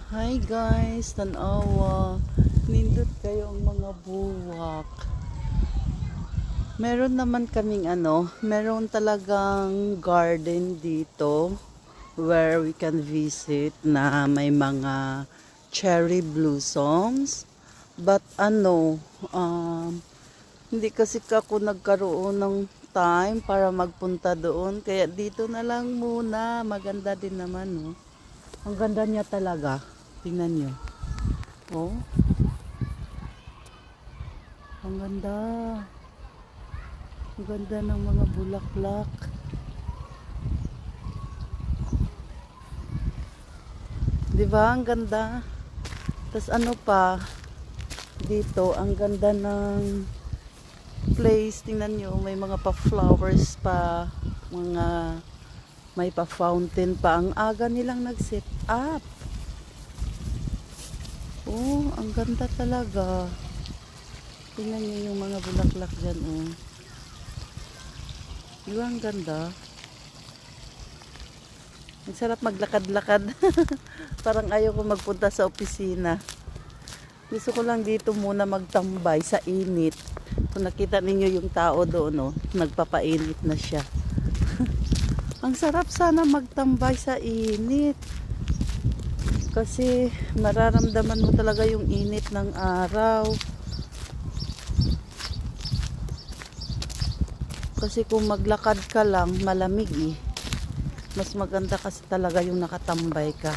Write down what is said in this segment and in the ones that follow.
Hi guys, tanawa. Nindot kayo ang mga buwak. Meron naman kaming meron talagang garden dito where we can visit na may mga cherry blossoms. But hindi kasi ako nagkaroon ng time para magpunta doon. Kaya dito na lang muna. Maganda din naman, no? Ang ganda niya talaga. Tingnan nyo. Oh. Ang ganda. Ang ganda ng mga bulaklak. Diba? Ang ganda. Tapos pa, dito, ang ganda ng place. Tingnan nyo, may mga pa-flowers pa. May pa-fountain pa. Ang aga nilang nag-set up. Oh, ang ganda talaga. Tingnan nyo yung mga bulaklak dyan, oh. Diba ang ganda? Ang sarap maglakad-lakad. Parang ayaw ko magpunta sa opisina. Gusto ko lang dito muna magtambay sa init. Kung nakita ninyo yung tao doon, oh, nagpapainit na siya. Ang sarap sana magtambay sa init. Kasi mararamdaman mo talaga yung init ng araw. Kasi kung maglakad ka lang, malamig eh. Mas maganda kasi talaga yung nakatambay ka.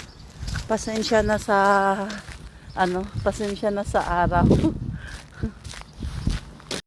Pasensya na sa pasensya na sa araw.